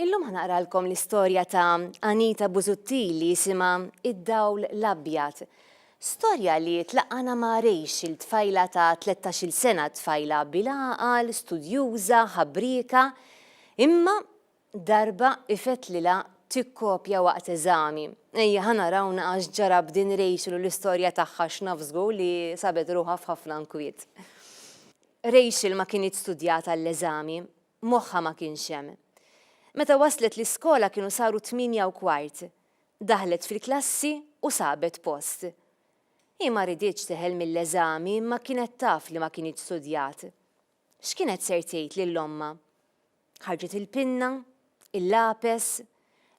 Illum ħanaqralkom l-istorja ta' Anita Busuttil li jisimha Id-dawl l-abjad. Storja li tlaqana ma' Rachel, tfajla ta' 13-il sena, tfajla bil-għaqal, studjuża, ħabbrika, imma darba ifetlilha tikkopja waqt eżami. Ejja ħanaraw naqax ġara b'din Rachel u l-istorja tagħha x'nafżgu li sabet ruħha f'ħafna nkwiet. Rachel ma kienet studjata l-eżami, moħħa ma kienx hemm. Meta waslet l-iskola kienu saru 8:15. Daħlet fil-klassi u sabet post. Hi ma rriditx teħel mill-eżami imma kienet taf li ma kienet studjat. X'kienet ser tgħid lill-omma? Ħarġet il-pinna, il-lapes,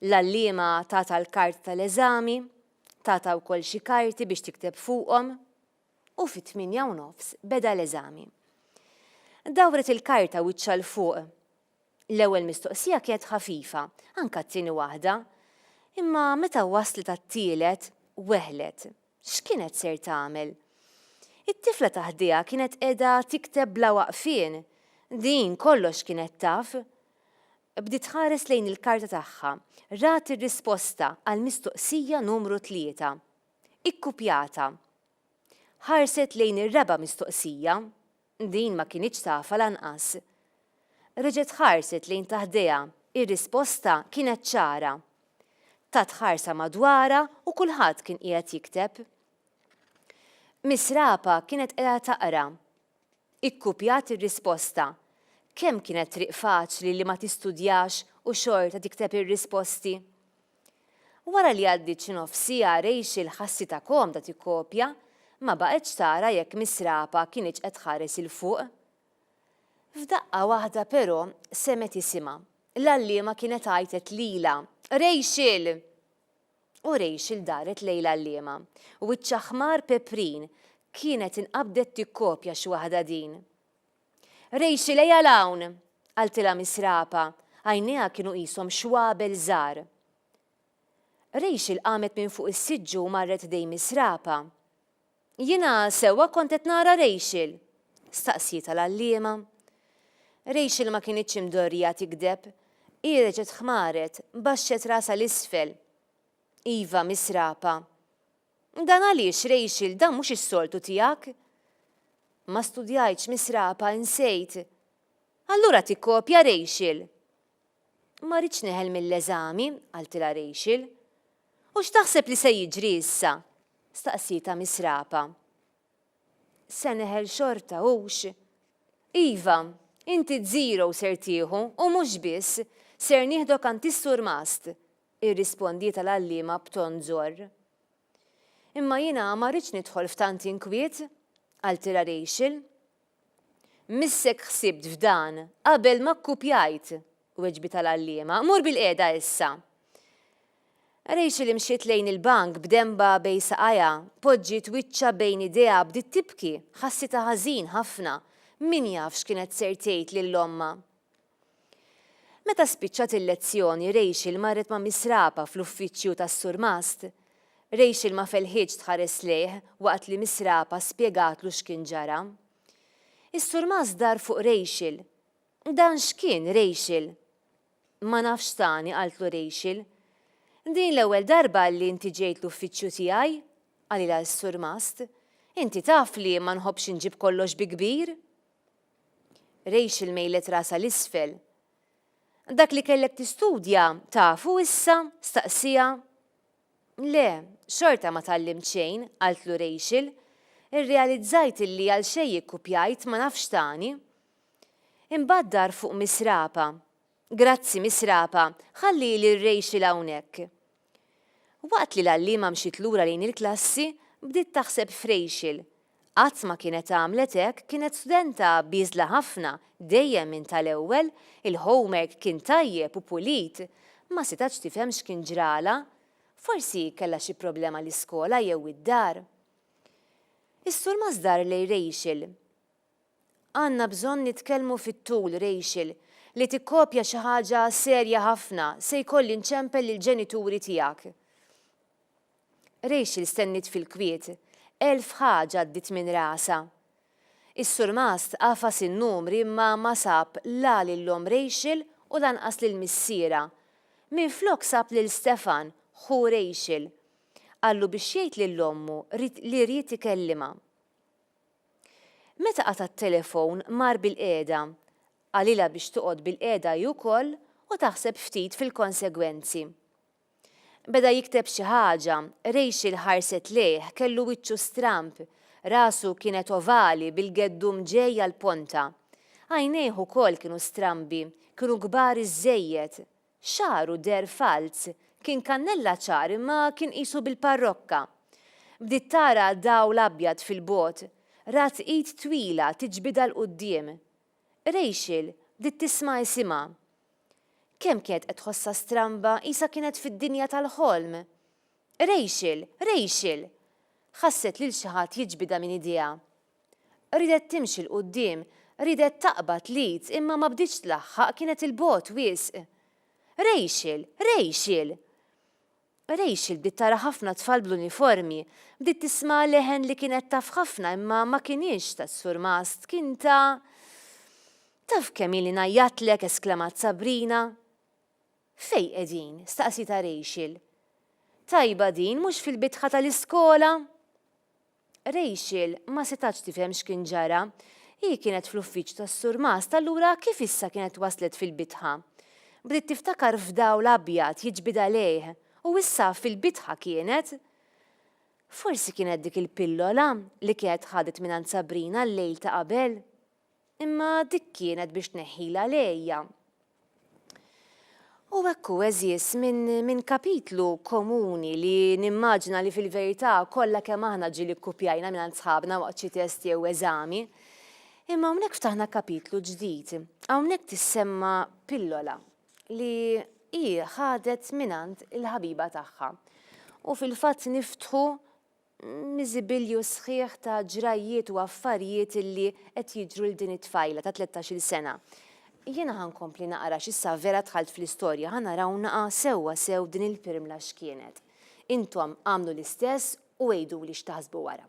l-allima tagħta l-kart tal-eżami, tagħta wkoll xi karti biex tikteb fuqhom u fit-8:30 beda l-eżami. Dawret il-karta wiċċa l fuq. L-ewwel mistoqsija kienet ħafifa, anke t-tieni waħda, imma meta waslet għat-tielet weħlet. X'kienet ser tagħmel? It-tifla taħdiha kienet qiegħda tikteb bla waqfien. Din kollox kienet taf. Bdiet tħares lejn il-karta tagħha, rat ir-risposta għall mistoqsija numru 3. Ikkupjata. Ħarset lejn ir-raba' mistoqsija, din ma kienitx tafa lanqas. Reġgħet ħarset lejn taħdejha, ir-risposta kienet ċara. Tat ħarsa madwarha u kulħadd kien qiegħed jikteb. Miss Rapa kienet qiegħda taqra. Ikkupjat ir-risposta. Kemm kienet triq faċli li ma tistudjax u xorta tikteb ir-risposti. Wara li għaddiet xi nofsija Rachel ħassitha komda tikkopja, ma baqgħetx tara jekk Miss Rapa kienx qed tħares il fuq. F'daqqa waħda però semet isimha. L-allima kienet għajtet lilha, Rachel! U Rachel daret lejn l-allima. Wiċċha ħmar peprin kienet inqabdet tikkopja xi waħda din. Rachel ejja hawn, qaltilha Miss Rapa, għajnejha kienu qishom xwabel żgħar. Rachel qamet minn fuq is-siġġu u marret dejn Miss Rapa. Jiena sewwa kont qed nara Rachel, staqsietha l-allima. Rachel ma kienitx imdorrija tikdeb, hi reġgħet ħmaret, baxxet rasa l-isfel. Iva, Miss Rapa. Dan għaliex, Rachel, dan mhux is-soltu tiegħek? Ma studjajtx, Miss Rapa, insejt. Allura tikkopja Rachel. Ma rridx neħel mill-eżami, qaltilha Rachel. U x'taħseb li se jiġri issa? Staqsita Miss Rapa. Se neħel xorta hux. Iva, inti żero ser tieħu u mhux biss ser nieħdok għand is-Sur Mast, irrispondiet l-allima b'ton żgħar. Imma jiena ma rridx nidħol f'tant inkwiet, qaltilha Rachel. Missek ħsibt f'dan qabel ma kkupjajt, weġbita l-allima, mur bil-qiegħda issa. Rachel imxiet lejn il-bank b'demba bejn saqajja, poġġiet wiċċha bejn idejha bdiet tibki, ħassitha ħażin ħafna. Min jaf x'kienet ser tgħid lill-omma. Meta spiċċat il-lezzjoni, Rachel marret ma' Miss Rapa fl-uffiċċju tas-Sur Mast. Rachel ma felħitx tħares lejh waqt li Miss Rapa spjegatlu x'kien ġara. Is-Sur Mast dar fuq Rachel. Dan x'kien, Rachel? Ma nafx tani, qaltlu Rachel. Din l-ewwel darba li inti ġejt l-uffiċċju tiegħi, qalilha s-Sur Mast. Inti taf li ma nħobbx inġib kollox bi kbir? Rachel mejlet rasa l-isfel. Dak li kellek tistudja tafu issa, staqsija? Le, xorta ma tallimt xejn, qaltlu Rachel. Irrealizzajt illi għal xejn ikkupjajt ma nafx tani. Imbagħad dar fuq Miss Rapa. Grazzi Miss Rapa, ħalli li Rachel hawnhekk. Waqt li l-allima mxiet lura lejn il-klassi, bdiet taħseb f'Rachel. Qatt ma kienet għamlet hekk, kienet studenta biżla ħafna, dejjem minn tal-ewwel, il-homework kien tajjeb u pulit, ma setax tifhem x'kien ġrala, forsi kellha xi problema l-iskola jew id-dar. Is-Sur Mast dar lejn Rachel. Għandna bżonn nitkellmu fit-tul, Rachel, li tikkopja xi ħaġa serja ħafna se jkolli nċempel lill-ġenituri tiegħek. Rachel stennit fil-kwiet. 1000 ħaġa għaddit minn rasa. Is-Sur Mast qafas in-numri imma ma sab la lill-om Rachel u lanqas lil missiera. Minflok sab lil Stefan, ħu Rachel. Qallu biex jgħid lill-ommu li rrid ikellimha. Meta qata' t-telefon mar bil-qiegħda, qalilha biex toqgħod bil-qiegħda hi wkoll u taħseb ftit fil-konsegwenzi. Beda jikteb xi ħaġa, Rachel ħarset lejh kellu wiċċu stramp, rasu kienet ovali bil-geddum ġej għall-ponta. Għajnejh ukoll kienu strambi, kienu kbar iżżejjed. Xaru der falz, kien kannella ċar imma kien qisu bil-parrokka. Bdiet tara dawl abjad fil-bogħod, rat id twila tiġbida l-qudiem. Rachel bdiet tisma' isimha. Kemm kienet qed tħossha stramba qisha kienet fid-dinja tal-ħolm. Rachel, Rachel! Ħasset lil xi ħadd jiġbidha minn idea. Ridet timxi l-qudiem, ridet taqbad Leeds imma ma bdietx tlaħħaq kienet il-bogħod wisq. Rachel, Rachel! Rachel bdiet tara ħafna tfal bl-uniformi, bdiet tisma' leħen li kienet taf ħafna imma ma kienx tas-Sur Mast, kien ta' taf kemm ili ngħajjatlek esklamat Sabrina. Fejn qegħdin? Staqsita Rachel. Tajba din mhux fil-bitħa tal-iskola? Rachel ma setax tifhem x'kien ġara. Hi kienet fl-uffiċċju tas-Sur Mast, allura kif issa kienet waslet fil-bitħa? Bdiet tiftakar f'dawl abjad jiġbida lejh u issa fil-bitħa kienet. Forsi kienet dik il-pillola li kienet ħadet minn Sabrina l-lejl ta' qabel. Imma dik kienet biex tneħħilha lejja. U hekk eżies minn kapitlu komuni li nimmaġina li fil-verità kollha kemm aħna ġieli kkupjajna minn sħabna waqt xi test jew eżami. Imma hawnhekk ftaħna kapitlu ġdid. Hawnhekk tissemma pillola li hi ħadet minant il-ħabiba tagħha. U fil-fatt niftħu miżibilju sħiħ ta' ġrajiet u affarijiet illi qed jiġru l din it-tfajla ta' 13-il sena. Jiena ħankompli naqra x'issa vera dħalt fl-istorja ħanaraw naqa' sewwa sew din il-pirmla x'kienet. Intom għamlu l-istess u għejdu li x'taħsbu wara.